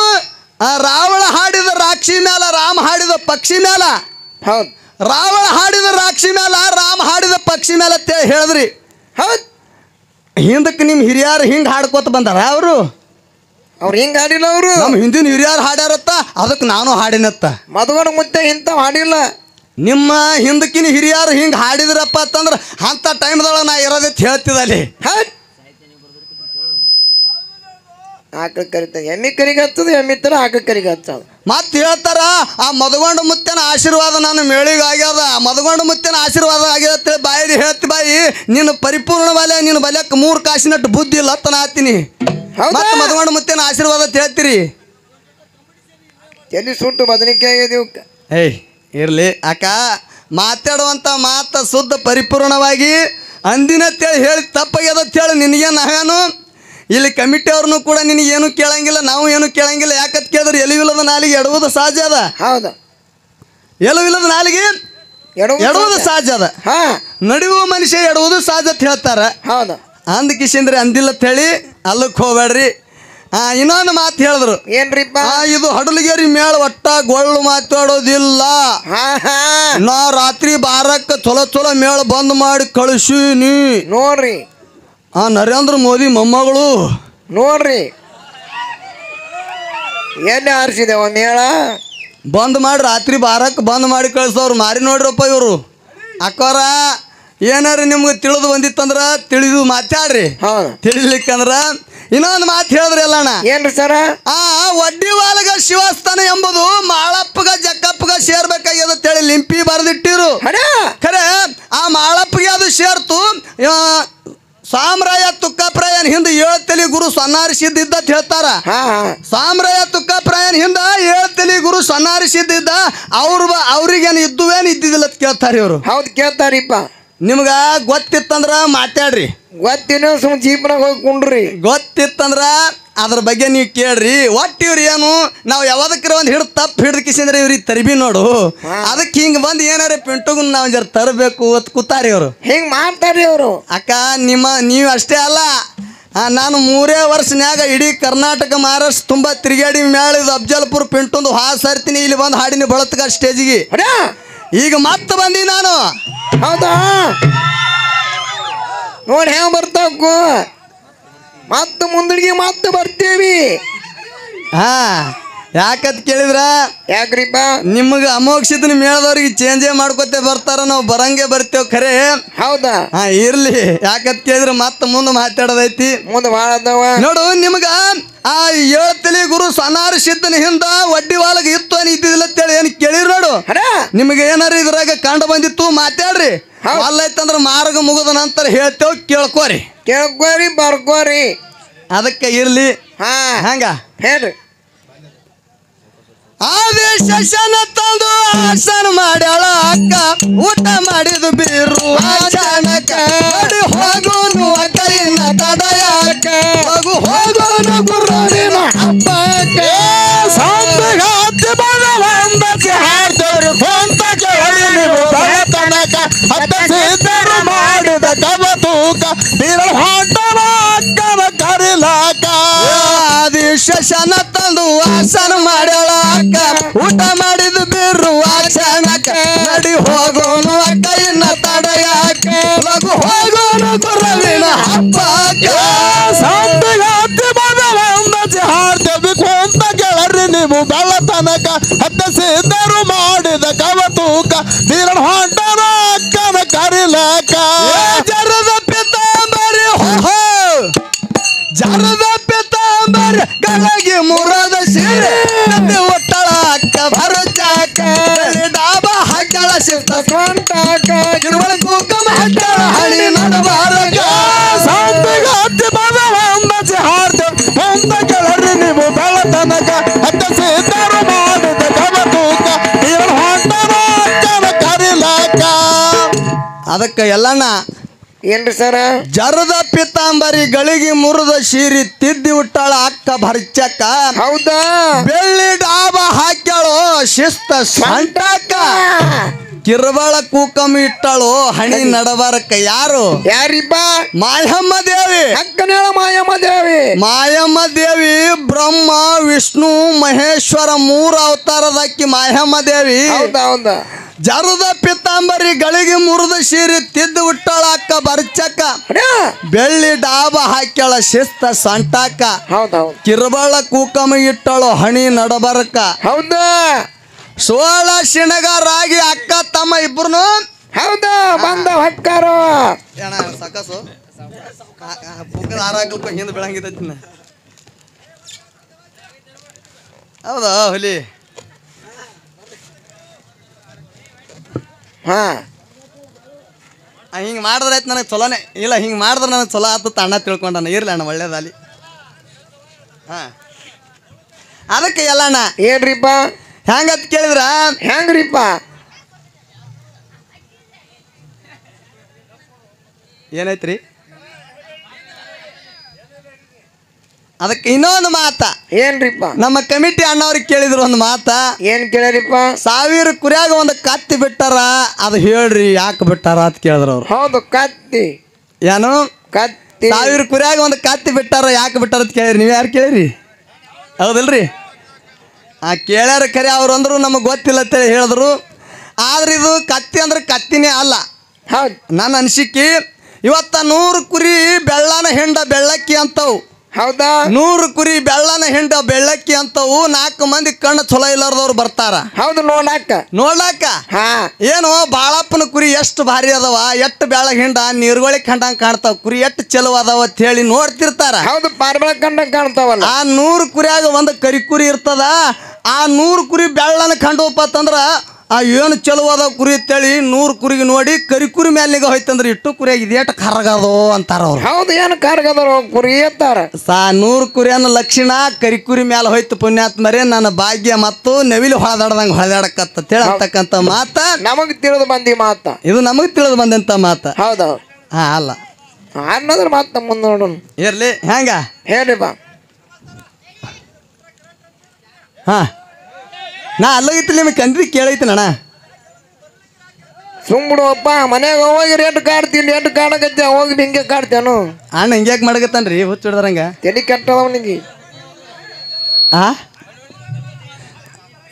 ರಾವಣ ಹಾಡಿದ ರಾಕ್ಷಿ ಮ್ಯಾಲ ರಾಮ ಹಾಡಿದ ಪಕ್ಷಿ ಮ್ಯಾಲ. ರಾವಣ ಹಾಡಿದ ರಾಕ್ಷಿ ಮ್ಯಾಲ ರಾಮ ಹಾಡಿದ ಪಕ್ಷಿ ಮ್ಯಾಲ ಅಂತ ಹೇಳಿದ್ರಿ. ಹಿಂದಕ್ಕೆ ನಿಮ್ ಹಿರಿಯರು ಹಿಂಗ್ ಹಾಡ್ಕೋತ ಬಂದಾರ. ಅವ್ರು ಹಿಂಗ ಹಾಡಿಲ್ಲ. ಅವರು ನಮ್ಮ ಹಿಂದಿನ ಹಿರಿಯರು ಹಾಡ್ಯಾರತ್ತ, ಅದಕ್ಕೆ ನಾನು ಹಾಡಿನತ್ತ. ಮದುವಣ ಮುತ್ತೆ ಇಂಥವ್ ಹಾಡಿಲ್ಲ. ನಿಮ್ಮ ಹಿಂದಕ್ಕಿನ ಹಿರಿಯರು ಹಿಂಗ್ ಹಾಡಿದ್ರಪ್ಪ ಅಂತಂದ್ರ ಅಂತ ಟೈಮ್ದೊಳಗೆ ನಾ ಇರೋದೈತಿ ಹೇಳ್ತಿದಲ್ಲಿ. ಆಕಳ ಕರಿತ ಎಮ್ಮಿ ಕರಿಗೆ ಹಚ್ಚದು, ಎಮ್ಮಿ ತರ ಆಕಳ ಕರಿಗೆ ಹಚ್ಚದು. ಮತ್ತೆ ಹೇಳ್ತಾರ ಆ ಮದಗೊಂಡ ಮುತ್ತನ ಆಶೀರ್ವಾದ ನನ್ನ ಮೇಳಿಗೆ ಆಗ್ಯದ, ಮದಗೊಂಡ ಮುತ್ತನ ಆಶೀರ್ವಾದ ಆಗ್ಯದ ಬಾಯಿ ಹೇಳ್ತಿ. ಬಾಯಿ ನಿನ್ನ ಪರಿಪೂರ್ಣ ಬಲೆ, ನಿನ್ನ ಬಲ್ಯಕ್ಕೆ 3 ಕಾಸಿನಟ್ಟು ಬುದ್ಧಿ ಇಲ್ಲ ತನ ಹಾಕ್ತೀನಿ. ಮತ್ತೆ ಮದಗೊಂಡ ಮುತ್ತನ ಆಶೀರ್ವಾದ ಹೇಳ್ತೀರಿ. ಎಲ್ಲಿ ಸುಟ್ಟು ಬದನೆಕಾಯಿ ಆಗ್ಯದ ಇವಕ್ಕ ಏಯ್ ಇರ್ಲಿ ಅಕ್ಕ ಮಾತಾಡುವಂತ ಮಾತ ಶುದ್ಧ ಪರಿಪೂರ್ಣವಾಗಿ ಅಂದಿನತ್ತೇಳಿ ಹೇಳಿ ತಪ್ಪಾಗ್ಯದ ಹೇಳಿ ನಿನಗೆ ನಾವೇನು ಇಲ್ಲಿ ಕಮಿಟಿ ಅವ್ರನ್ನು ಕೂಡ ನಿನಗೇನು ಕೇಳಂಗಿಲ್ಲ ನಾವು ಏನು ಕೇಳಂಗಿಲ್ಲ ಯಾಕಂತ ಕೇಳಿದ್ರೆ ಎಲುವಿಲ್ಲದ ನಾಲಿಗೆ ಎಡುವುದು ಸಹಜ ಅದ ಹೌದು ಎಲುವಿಲ್ಲದ ನಾಲಿಗೆ ಎಡುವುದು ಸಹಜ ಅದ ಹಾ ನಡೆಯುವ ಮನುಷ್ಯ ಎಡುವುದು ಸಹಜ ಅಂತ ಹೇಳ್ತಾರ ಹೌದು ಅಂದ ಕಿಶಂದ್ರೆ ಅಂದಿಲ್ಲ ಅಂತ ಹೇಳಿ ಅಲ್ಲಕ್ಕೆ ಹೋಗ್ಬೇಡ್ರಿ ಇನ್ನೊಂದು ಮಾತು ಹೇಳಿದ್ರು ಏನ್ರಿಪ್ಪ ಇದು ಹಡಲಗೇರಿ ಮೇಳ ಒಟ್ಟ ಗೊಳ್ಳು ಮಾತಾಡೋದಿಲ್ಲ ನಾ ರಾತ್ರಿ ಬಾರಕ್ಕೆ ಚಲೋ ಚಲೋ ಮೇಳ ಬಂದ್ ಮಾಡಿ ಕಳಿಸೀನಿ ನೋಡ್ರಿ ನರೇಂದ್ರ ಮೋದಿ ಮೊಮ್ಮಗಳು ನೋಡ್ರಿ ಎಲ್ಲಿ ಆರಿಸಿದೆವ ಮೇಳ ಬಂದ್ ಮಾಡಿ ರಾತ್ರಿ ಬಾರಕ್ಕೆ ಬಂದ್ ಮಾಡಿ ಕಳಿಸೋರು ಮಾರಿ ನೋಡ್ರಪ್ಪ ಇವರು ಅಕ್ಕೋರ ಏನಾರ ನಿಮ್ಗೆ ತಿಳಿದು ಬಂದಿತ್ತಂದ್ರ ತಿಳಿದು ಮಾತಾಡ್ರಿ ತಿಳಿಲಿಕ್ಕಂದ್ರ ಇನ್ನೊಂದು ಮಾತು ಹೇಳಿದ್ರಿ ಅಲ್ಲಣ್ಣ ಏನ್ರಿ ಸರ ಒಡ್ಡಿವಾಲಗ ಶಿವಸ್ಥಾನ ಎಂಬುದು ಮಾಳಪ್ಪಗ ಜಕ್ಕಪ್ಪಗ ಸೇರ್ಬೇಕಾಗ್ಯದ ಅಂತೇಳಿ ಲಿಂಪಿ ಬರೆದಿಟ್ಟಿರು ಖರೆ ಆ ಮಾಳಪ್ಪಗೆ ಅದು ಸೇರ್ತು ಸಾಮ್ರಾಯ ತುಕ್ಕಪ್ರಾಯನ್ ಹಿಂದೆ 7 ತಲಿ ಗುರು ಸೊನ್ನಾರಿಸಿದ್ದ ಅಂತ ಹೇಳ್ತಾರ ಸಾಮ್ರಾಯ ತುಕ್ಕಪ್ರಾಯನ್ ಹಿಂದ 7 ತಲಿ ಗುರು ಸೊನ್ನಾರಿಸಿದ್ದ ಅವ್ರಿಗೇನು ಇದ್ದುವೇನು ಇದ್ದಿದ್ದಿಲ್ಲ ಅಂತ ಕೇಳ್ತಾರ ಇವರು ಹೌದು ಕೇಳ್ತಾರಿಪ್ಪ ನಿಮ್ಗ ಗೊತ್ತಿತ್ತಂದ್ರ ಮಾತಾಡ್ರಿ ಗೊತ್ತಿನ ಸುಮ್ ಜೀಪ್ನಾಗ ಹೋಗಿ ಕುಂಡ್ರಿ ಗೊತ್ತಿತ್ತಂದ್ರ ಅದ್ರ ಬಗ್ಗೆ ನೀವು ಕೇಳ್ರಿ ಒಟ್ಟು ಇವ್ರು ಏನು ನಾವು ಯಾವ್ದಕ್ರ ಒಂದು ಹಿಡಿದು ತಪ್ಪು ಹಿಡಿದು ಕಿಸಿಂದ್ರೆ ಇವ್ರಿಗೆ ತರಬಿ ನೋಡು ಅದಕ್ಕೆ ಹಿಂಗೆ ಬಂದು ಏನಾರ ಪಿಂಟುಗನ್ ನಾವು ಜರ ತರಬೇಕು ಅಂತ ಕೂತಾರಿ ಅವರು ಹಿಂಗೆ ಮಾಡ್ತಾರ್ರಿ ಅವರು ಅಕ್ಕ ನೀವು ಅಷ್ಟೇ ಅಲ್ಲ ನಾನು 3 ವರ್ಷನ್ಯಾಗ ಇಡೀ ಕರ್ನಾಟಕ ಮಹಾರಾಷ್ಟ್ರ ತುಂಬ ತಿರುಗಾಡಿ ಮೇಳಿದ ಅಫ್ಜಲ್ಪುರ್ ಪಿಂಟುಂದು ಹಾಸರ್ತೀನಿ ಇಲ್ಲಿ ಬಂದು ಹಾಡಿನಿ ಬಳತ್ಗ ಸ್ಟೇಜಿಗೆ ಈಗ ಮತ್ತೆ ಬಂದಿ ನಾನು ಹೌದಾ ನೋಡಿ ಹೆಂಗ್ ಬರ್ತಾವು ಮತ್ತೆ ಮುಂದಡಿಗೆ ಮತ್ತೆ ಬರ್ತೀವಿ ಯಾಕಂತ ಕೇಳಿದ್ರ ಯಾಕ್ರಿಪ್ಪ ನಿಮ್ಗೆ ಅಮೋಕ್ಷಿತನ ಮೇಳದವ್ರಿಗೆ ಚೇಂಜೇ ಮಾಡ್ಕೊತೆ ಬರ್ತಾರ ನಾವು ಬರಂಗೆ ಬರ್ತೇವ್ ಖರೆ ಹೌದಾ ಇರ್ಲಿ ಯಾಕಂತ ಕೇಳಿದ್ರ ಮತ್ತೆ ಮುಂದೆ ಮಾತಾಡೋದೈತಿ ಮುಂದೆ ಭಾಳ ಅದಾವ ನೋಡು ನಿಮ್ಗ ಆ 7 ತಲಿ ಗುರು ಸನಾರ ಸಿದ್ಧನ ಹಿಂದ ಒಡ್ಡಿವಾಲಗ ಇತ್ತು ಏನು ಇದ್ದಿದ್ದಿಲ್ಲ ಅಂತೇಳಿ ಏನು ಕೇಳಿರಿ ನೋಡು ನಿಮ್ಗೆ ಏನಾರ ಇದ್ರಾಗ ಕಂಡು ಬಂದಿತ್ತು ಮಾತಾಡ್ರಿ ಅಲ್ಲೈತಂದ್ರ ಮಾರ್ಗ ಮುಗಿದ ನಂತರ ಹೇಳ್ತೇವ್ ಕೇಳ್ಕೋರಿ ಬರ್ಕೋರಿ ಅದಕ್ಕೆ ಇರ್ಲಿ ಹಂಗ ಹೇಳ್ರಿ ಆದೇಶ ತಂದು ಆಸನ ಮಾಡ್ಯಾಳ ಅಕ್ಕ ಊಟ ಮಾಡಿದು ಬೀರು ಅಚಾನಕ ಹೋಗೋನು ಕೈನ ತಡೆಯಾಕ ಹೋಗೋನು ಗುರುವಿನ ಹಬ್ಬಕ್ಕೆ ಸಂದಗಾತಿ ಬಲವಂದಸಿ ಹಾಡ್ತೇವ್ರಿ ಕೊಂತ ಕೇಳಿ ನೀವು ತನಕ ಹತ್ತ ಸಿದ್ಧರು ಮಾಡಿದ ಕವತೂಕ ಬೀರಳ ಹೊಂಟನ ಅಕ್ಕನ ಕರಿಲಾಕ ಆದೇಶ ತಂದು ಆಸನ ಮಾಡ್ಯಾಳ ಅಕ್ಕ ಊಟ ಮಾಡಿದು ಬೀರು ಅಚಾನಕ ನಡಿ ಹೋಗೋನು ಕೈನ ತಡೆಯಾಕ ಹೋಗೋನು ಗುರುವಿನ ಹಬ್ಬಕ್ಕೆ ಸಂದಗಾತಿ ಬಲವಂದಸಿ ಹಾಡ್ತೇವ್ರಿ ಕೊಂತ ಕೇಳ್ರಿ ನೀವು ಬೆಳತನಕ ಹತ್ತ ಸಿದ್ಧರು ಮಾಡಿದ ಕವತೂಕ ಬೀರಳ ಹೊಂಟನ ಅಕ್ಕನ ಕರಿಲಾಕ ಜರದ ಪಿತಾಂಬರಿ ಜರದ ಪಿತಾಂಬರಿ ಗಳಗಿ ಮುರದ ಸೀರೆ ಒಟ್ಟಳ ಅಕ್ಕ ಭರಚಾಕ ಡಾಬ ಹಾಕ್ಯಾಳ ಶಿಸ್ತ ಸ್ವಂಟಾಕ ಗಿಡಗಳ ಕುಂಕುಮ ಹಾಕ್ಯಾಳ ಹಳಿ ನಡಬಾರಕ ಸಂದಗಾತಿ ಬಲವಂದಸಿ ಹಾಡ್ತೇವ್ ಕೊಂತ ಕೇಳ್ರಿ ನೀವು ಬೆಳತನಕ ಹತ್ತ ಸಿದ್ಧರು ಮಾಡಿದ ಕವತೂಕ ಬೀರಳ ಹೊಂಟನ ಅಕ್ಕನ ಕರಿಲಾಕ ಅದಕ್ಕೆ ಎಲ್ಲಣ್ಣ ಏನ್ರಿ ಸರ ಜರದ ಪಿತಾಂಬರಿ ಗಳಿಗೆ ಮುರಿದ ಸೀರಿ ತಿದ್ದಿ ಉಟ್ಟಾಳ ಅಕ್ಕ ಭರ್ಚಕ್ಕ ಹೌದಾ ಬೆಳ್ಳಿ ಡಾಬ ಹಾಕ್ಯಾಳು ಶಿಸ್ತ ಸಂಟಾಕ ಕಿರ್ಬಳ ಕೂಕಮ್ ಇಟ್ಟಾಳು ಹಣಿ ನಡಬಾರಕ್ಕ ಯಾರಿಪ್ಪ ಮಾಯಮ್ಮ ದೇವಿ ಅಕ್ಕನೇಳ ಮಾಯಮ್ಮ ದೇವಿ ಬ್ರಹ್ಮ ವಿಷ್ಣು ಮಹೇಶ್ವರ 3 ಅವತಾರದಕ್ಕಿ ಮಾಯಮ್ಮ ದೇವಿ ಹೌದಾ ಜರದ ಪಿತಾಂಬರಿ ಗಳಿಗೆ ಮುರಿದ ಸೀರೆ ತಿದ್ದು ಉಟ್ಟಾಳ ಅಕ್ಕ ಬರ್ಚಕ್ಕ ಬೆಳ್ಳಿ ಡಾಬ ಹಾಕ್ಯಾಳ ಶಿಸ್ತ ಸಂಟಾಕ ಕಿರ್ಬಳ ಕೂಕಮ ಇಟ್ಟಾಳು ಹಣಿ ನಡಬರಕ ಹೌದಾ 16 ಶಿಣಗಾರಾಗಿ ಅಕ್ಕ ತಮ್ಮ ಇಬ್ರು ಹೌದಾ ಬಂದ ಹಕ್ಕಾರೋ ಸಾಕಸು ಹಿಂದೆ ಬೆಳಂಗಿದ್ದ ಹೌದಾ ಹುಲಿ ಹಿಂಗೆ ಮಾಡಿದ್ರೆ ಆಯ್ತು ನನಗೆ ಚಲೋನೇ ಇಲ್ಲ ಹಿಂಗೆ ಮಾಡಿದ್ರೆ ನನಗೆ ಚಲೋ ಆತು ಅಣ್ಣ ತಿಳ್ಕೊಂಡಾನ ಇರಲಿ ಅಣ್ಣ ಒಳ್ಳೇದಲ್ಲಿ ಅದಕ್ಕೆ ಎಲ್ಲಣ್ಣ ಏನ್ರಿಪ್ಪ ಹೆಂಗತ್ ಕೇಳಿದ್ರ ಹೆಂಗ್ರಿಪ್ಪ ಏನೈತ್ರಿ ಅದಕ್ಕೆ ಇನ್ನೊಂದು ಮಾತ ಏನ್ರಿಪ್ಪ ನಮ್ಮ ಕಮಿಟಿ ಅಣ್ಣವ್ರಿಗೆ ಕೇಳಿದ್ರು ಒಂದು ಮಾತ ಏನ್ ಕೇಳ್ರಿಪ್ಪ 1000 ಕುರಿಯಾಗ ಒಂದು ಕತ್ತಿ ಬಿಟ್ಟಾರ ಅದು ಹೇಳ್ರಿ ಯಾಕೆ ಬಿಟ್ಟಾರ ಅಂತ ಕೇಳಿದ್ರು ಅವ್ರು ಹೌದು ಕತ್ತಿ ಏನು ಕತ್ತಿ 1000 ಕುರಿಯಾಗ ಒಂದು ಕತ್ತಿ ಬಿಟ್ಟಾರ ಯಾಕೆ ಬಿಟ್ಟಾರ ಅಂತ ಕೇಳಿರಿ ನೀವು ಯಾರು ಕೇಳಿರಿ ಹೌದಲ್ರಿ ಕೇಳ್ಯಾರ ಖರೆ ಅವ್ರು ಅಂದ್ರು ನಮಗೆ ಗೊತ್ತಿಲ್ಲ ಅಂತೇಳಿ ಹೇಳಿದ್ರು ಆದ್ರೆ ಇದು ಕತ್ತಿ ಅಂದ್ರೆ ಕತ್ತಿನೇ ಅಲ್ಲ ಹೌದು ನನ್ನ ಅನಿಸಿಕೆ ಇವತ್ತ 100 ಕುರಿ ಬೆಳ್ಳನ ಹೆಂಡ ಬೆಳ್ಳಕ್ಕಿ ಅಂತವು ಹೌದಾ 100 ಕುರಿ ಬೆಳ್ಳನ ಹೆಂಡ ಬೆಳ್ಳಕ್ಕಿ ಅಂತವು 4 ಮಂದಿ ಕಣ್ಣು ಚಲೋ ಇಲ್ಲಾರ್ದವ್ರು ಬರ್ತಾರ ಹೌದು ನೋಡ್ಲಾಕ ಹಾ ಏನು ಬಾಳಪ್ಪನ ಕುರಿ ಎಷ್ಟು ಭಾರಿ ಅದಾವ ಎಷ್ಟು ಬೆಳಗ್ ಹಿಂಡ ನೀರ್ಗೊಳಿ ಕಂಡಂಗ್ ಕಾಣ್ತಾವ ಕುರಿ ಎಷ್ಟು ಚಲೋ ಅದಾವ ಅಂತ ಹೇಳಿ ನೋಡ್ತಿರ್ತಾರ ಹೌದು ಪಾರ್ಬಳ ಕಂಡಂಗ್ ಕಾಣ್ತಾವಲ್ಲ ಆ 100 ಕುರಿಯಾಗ ಒಂದು ಕರಿ ಕುರಿ ಇರ್ತದ ಆ 100 ಕುರಿ ಬೆಳ್ಳನ ಕಂಡವಪ್ಪ ಅಂತಂದ್ರ ಆ ಏನು ಚಲೋ ಅದಾವ ಕುರಿ ಅಂತೇಳಿ 100 ಕುರಿಗೆ ನೋಡಿ ಕರಿ ಕುರಿ ಮೇಲೆ ನಿಗ ಹೋಯ್ತಂದ್ರ ಇಟ್ಟು ಕುರಿಯಾಗ ಇದೇಟ್ ಕರಗದೋ ಅಂತಾರ ಅವ್ರು ಹೌದು ಏನು ಕರ್ಗದವ್ರ ಕುರಿ ಎತ್ತಾರ 100 ಕುರಿಯನ್ನ ಲಕ್ಷಣ ಕರಿ ಕುರಿ ಮೇಲೆ ಹೋಯ್ತು ಪುಣ್ಯಾತ್ಮರೇ ನನ್ನ ಭಾಗ್ಯ ಮತ್ತು ನವಿಲು ಹೊಳದಾಡ್ದಂಗ ಹೊಳದಾಡಕತ್ತ ಹೇಳತಕ್ಕಂತ ಮಾತ ನಮಗ್ ತಿಳಿದು ಬಂದಿ ಮಾತ ಇದು ನಮಗ್ ತಿಳಿದು ಬಂದಂತ ಮಾತ ಹೌದೌದು ಹಾ ಅಲ್ಲ ಅನ್ನೋದ್ರ ಮಾತ ಮುಂದೆ ನೋಡೋಣ ಇರ್ಲಿ ಹೆಂಗ ಹೇಳ್ರಿಪ್ಪ ಹಾ ನಾ ಅಲ್ಲೋಗಿತ್ತು ನಿಮಗೆ ಕಂದ್ರಿ ಕೇಳೈತಿ ಅಣ್ಣ ಸುಮ್ಬಿಡುವಪ್ಪ ಮನ್ಯಾಗ ಹೋಗಿ ರೇಟ್ ಕಾಡ್ತೀನಿ ರೇಟ್ ಕಾಡಕತ್ತೆ ಹೋಗಿ ಹಿಂಗೆ ಕಾಡ್ತೇನು ಅಣ್ಣ ಹಿಂಗ್ಯಾಕೆ ಮಾಡಕತ್ತಾನ್ರಿ ಹುಚ್ಚ ಹಿಡ್ದಾರಂಗ ತಲೆ ಕೆಟ್ಟದವನಿಗೆ ಆ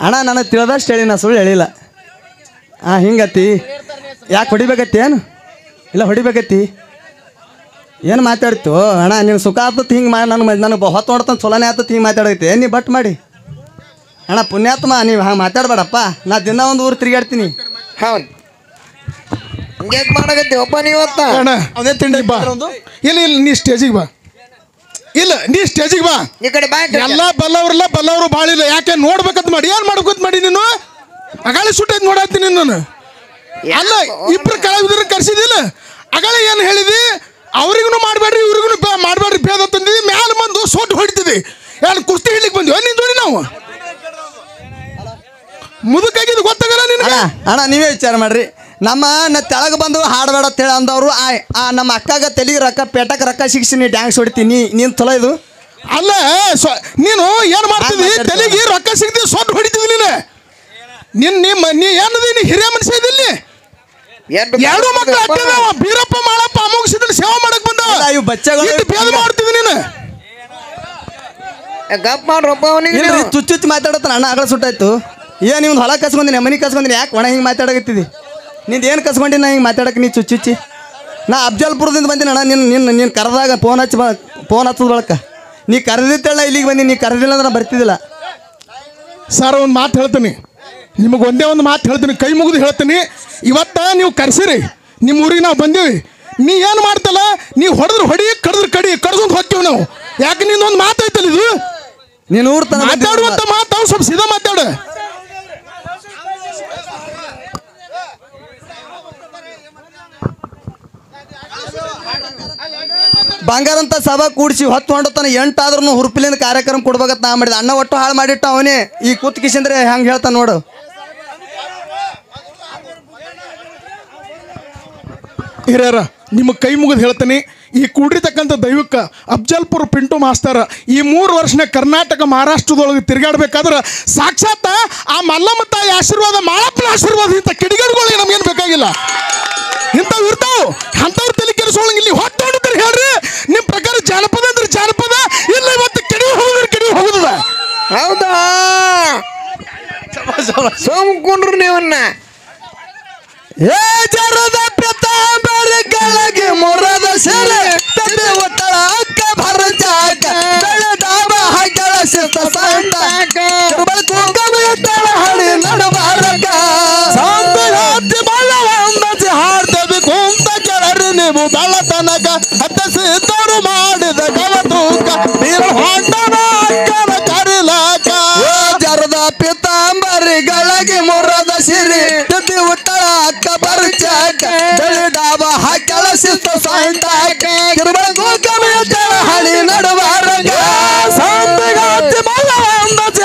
ಅಣ್ಣ ನನಗೆ ತಿಳಿದಷ್ಟು ಹೇಳಿ ನಾ ಸುಳ್ಳು ಹೇಳಿಲ್ಲ ಹಿಂಗತಿ ಯಾಕೆ ಹೊಡಿಬೇಕತ್ತಿ ಏನು ಇಲ್ಲ ಹೊಡಿಬೇಕತ್ತಿ ಏನು ಮಾತಾಡ್ತು ಅಣ್ಣ ನೀನು ಸುಖ ಆತತ್ ಹಿಂಗೆ ಮಾಡಿ ನನಗೆ ಹೊತ್ತು ನೋಡ್ತಾನೆ ಚಲೋನೇ ಆತತ್ ಹಿಂಗೆ ಮಾತಾಡೈತಿ ನೀ ಬಟ್ ಮಾಡಿ ಅಣ್ಣ ಪುಣ್ಯಾತ್ಮ ನೀವು ಹಂಗೆ ಮಾತಾಡ್ಬೇಡಪ್ಪ ನಾ ದಿನ ಒಂದು ಊರು ತಿರುಗಾಡ್ತೀನಿ ಹೌದು ಹಿಂಗೆ ಮಾಡಕತ್ತಿ ಒಬ್ಬ ನೀವತ್ತ ಅಣ್ಣ ಅವನೇ ತಿಂಡಿ ಬಾ ಇಲ್ಲ ನೀ ಸ್ಟೇಜಿಗೆ ಬಾ ಇಲ್ಲ ನೀ ಸ್ಟೇಜಿಗೆ ಬಾ ಈ ಕಡೆ ಬಾ ಎಲ್ಲ ಬಲ್ಲವರು ಭಾಳ ಇಲ್ಲ ಯಾಕೆ ನೋಡ್ಬೇಕಂತ ಮಾಡಿ ಏನು ಮಾಡ್ಬೇಕಂತ ಮಾಡಿ ನೀನು ಅಗಾಳಿ ಸುಟ್ಟೈತೆ ನೋಡತ್ತೀನಿ ನಾನು ಅಲ್ಲ ಇಬ್ರು ಕಲಾವಿದ್ರ ಕರ್ಸಿದಿಲ್ಲ ಅಗಾಳಿ ಏನು ಹೇಳಿದಿ ಅವ್ರಿಗೂ ಮಾಡಬೇಡ್ರಿ ಇವ್ರಿಗೂ ಮಾಡಬೇಡ್ರಿ ಭೇದ ತಂದಿದ್ದಿ ಮ್ಯಾಲ ಬಂದು ಸೋಟ್ ಹೊಡಿತಿದ್ದಿ ಏನು ಕುಸ್ತಿ ಹಿಡ್ಲಿಕ್ಕೆ ಬಂದ್ವಿ ನಿನ್ ಜೋಡಿ ನಾವು ಮುದುಕಾಗಿದ್ದು ಗೊತ್ತಾಗಲ್ಲ ನಿನಗೆ ಅಣ್ಣ ನೀವೇ ವಿಚಾರ ಮಾಡ್ರಿ ನಮ್ಮ ತೆಳಗೆ ಬಂದು ಹಾಡಬೇಡ ಅಂತ ಹೇಳಿ ಅಂದವರು ನಮ್ಮ ಅಕ್ಕಾಗ ತೆಲಿಗೆ ರೊಕ್ಕ ಪೇಟಕ್ಕೆ ರೊಕ್ಕ ಸಿಗಿಸಿ ನೀ ಡ್ಯಾನ್ಸ್ ಹೊಡಿತೀನಿ ನೀನು ಚಲೋ ಇದು ಅಲ್ಲ ನೀನು ಏನು ಮಾಡ್ತಿದ್ದಿ ತೆಲಿಗೆ ರೊಕ್ಕ ಸಿಗ್ತಿ ಸೋಟ್ ಹೊಡಿತಿದ್ದಿ ನೀ ಏನದಿ ನೀ ಹಿರಿಯ ಮನುಷ್ಯ ಇದಿಲ್ಲಿ ಎರಡು ಮಕ್ಕಳು ಅಟ್ಟಿದಾವ ಬೀರಪ್ಪ ಮಾಳಪ್ಪ ಅಮೋಘಸಿದ್ರೆ ಸೇವೆ ಮಾಡಕ್ ಬಂದವ ಇವು ಬಚ್ಚಗಳು ಭೇದ ಮಾಡ್ತಿದ್ದಿ ನೀನು ಗಪ್ ಮಾಡ್ರಪ್ಪ ಅವನಿಗೆ ಚುಚ್ಚುಚ್ಚು ಮಾತಾಡತ್ತಾನ ಅಣ್ಣ ಆಗಲ ಸುಟ್ಟಾಯ್ತು ಏನು ನೀವು ಹೊಲ ಕಸ್ಕೊಂಡಿನಿ ಮನೆ ಕಸ್ಕೊಂಡಿನಿ ಯಾಕೆ ಒಣ ಹಿಂಗೆ ಮಾತಾಡಕತ್ತಿದ್ದಿ ನಿಂದು ಏನು ಕಸ್ಕೊಂಡಿ ನಾ ಹಿಂಗೆ ಮಾತಾಡಕ್ಕೆ ನೀ ಚುಚ್ಚುಚ್ಚಿ ನಾ ಅಫ್ಜಲ್ಪುರದಿಂದ ಬಂದಿನಿ ಅಣ್ಣ ನೀನು ಕರೆದಾಗ ಫೋನ್ ಹಚ್ಚದ ಬಳಕ ನೀ ಕರೆದಿತ್ತಲ್ಲ ಇಲ್ಲಿಗೆ ಬಂದಿ ನೀ ಕರೆದಿಲ್ಲ ಅಂದ್ರೆ ಬರ್ತಿದ್ದಿಲ್ಲ ಸರ್ ಒಂದು ಮಾತು ಹೇಳ್ತೀನಿ ನಿಮಗೆ ಒಂದೇ ಒಂದು ಮಾತು ಹೇಳ್ತೀನಿ ಕೈ ಮುಗಿದು ಹೇಳ್ತೀನಿ ಇವತ್ತ ನೀವು ಕರೆಸಿರಿ ನಿಮ್ಮ ಊರಿಗೆ ನಾವು ಬಂದೀವಿ ನೀ ಏನು ಮಾಡ್ತಲ್ಲ ನೀವು ಹೊಡೆದ್ರು ಹೊಡಿ ಕಡಿದ್ರು ಕಡಿ ಕಡ್ಕೊಂಡು ಹೋಗ್ತೀವಿ ನಾವು ಯಾಕೆ ನಿಂದೊಂದು ಮಾತು ಐತಲ್ಲ ಇದು ನೀನು ಊರು ತನ ಮಾತಾಡುವಂಥ ಮಾತು ಅವ್ನು ಸ್ವಲ್ಪ ಸೀದಾ ಮಾತಾಡು ಬಂಗಾರಂತ ಸಭಾ ಕೂಡಿಸಿ ಹೊತ್ತು ಹೊಂಡತನ 8 ಆದ್ರೂ ಹುರುಪಿಲಿಂದ ಕಾರ್ಯಕ್ರಮ ಕೊಡ್ಬೇಕಂತ ನಾ ಮಾಡಿದ ಅಣ್ಣ ಒಟ್ಟು ಹಾಳು ಮಾಡಿಟ್ಟ ಅವನೇ ಈ ಕೂತ್ಕಿಸಂದ್ರೆ ಹೆಂಗೆ ಹೇಳ್ತಾನೆ ನೋಡು ಹಿರಿಯರ ನಿಮ್ಮ ಕೈ ಮುಗಿದು ಹೇಳ್ತೀನಿ ಈ ಕೂಡಿರ್ತಕ್ಕಂಥ ದೈವಕ್ಕ ಅಫ್ಜಲ್ಪುರ ಪಿಂಟು ಮಾಸ್ತರ ಈ 3 ವರ್ಷನ ಕರ್ನಾಟಕ ಮಹಾರಾಷ್ಟ್ರದೊಳಗೆ ತಿರುಗಾಡ್ಬೇಕಾದ್ರೆ ಸಾಕ್ಷಾತ್ ಆ ಮಲ್ಲಮ್ಮ ತಾಯಿ ಆಶೀರ್ವಾದ ಮಾಳಪ್ಪನ ಆಶೀರ್ವಾದ ಇಂಥ ಕಿಡಿಗೇಡುಗಳಿಗೆ ನಮ್ಗೇನು ಬೇಕಾಗಿಲ್ಲ ಇಂಥವು ಇರ್ತಾವು ಅಂಥವ್ರು ತಲೆ ಕೆಡಿಸೋಳಂಗೆ ಇಲ್ಲಿ ಹೊತ್ತು ಹೊಡಿತಾರೆ ಹೇಳ್ರಿ ನಿಮ್ಮ ಪ್ರಕಾರ ಜಾನಪದ ಅಂದ್ರೆ ಜಾನಪದ ಇಲ್ಲ ಇವತ್ತು ಕೆಡಿ ಹೋಗುದ ಹೌದಾ ಸೋಮ್ಕೊಂಡ್ರು ನೀವನ್ನ ಏ ಜರದ ಪ್ರತಾಪರ ಕೆಳಗೆ ಮುರದ ಸೆರೆ ತದೆ ಒತ್ತಳ ಅಕ್ಕ ಭರಚಾಕ ಬೆಳೆದಾವ ಹಗಳ ಸಿತ ಸಂತಾಕ ಕುಂಕಮ ಎತ್ತಳ ಹಳಿ ನಡಬಾರಕ ಸಂತರಾತ್ರಿ ಬಲವಂದಸಿ ಹಾಡ್ತದೆ ಕುಂತ ಕೆಳರಿ ನೀವು ಬೆಳತನಕ ಹತ್ತಸಿದರು ಮಾಡಿದ ಕವತೂಕ ನೀರು ಹೊಂಡನ ಅಕ್ಕನ ಕರಿಲಾಕ ಜರದ ಪಿತಾಂಬರಿಗಳಿಗೆ ಮುರದ ಸಿರಿ ತದೆ ಒತ್ತಳ ಅಕ್ಕ ಭರಚಾಕ ಬೆಳೆದಾವ ಹಗಳ ಸಿತ ಸಂತಾಕ ಕುಂಕಮ ಎತ್ತಳ ಹಳಿ ನಡಬಾರಕ ಸಂತರಾತ್ರಿ ಬಲವಂದಸಿ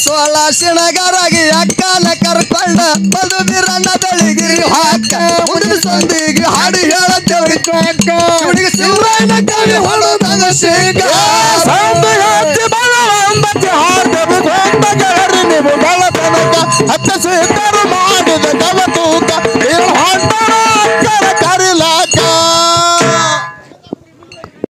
ಸೋಳ ಶಿಣಗರಾಗಿ ಅಕ್ಕನ ಕರ್ಕೊಂಡ ಮಧುಬಿರಣ್ಣ ಬೆಳಿಗಿರಿ ಹಾಕ ಹುಡುಗ ಸಂದಿಗೆ ಹಾಡಿ ಹೇಳತ್ತೇವೆ ಹುಡುಗ ಶಿವರಾಯನ ಕವಿ ಹೊಳದಾಗ ಶೇಖ ಹಾರ್ದ ಗೆಳರಿ ನೀವು ಬೆಳ ತನಕ ಹತ್ತ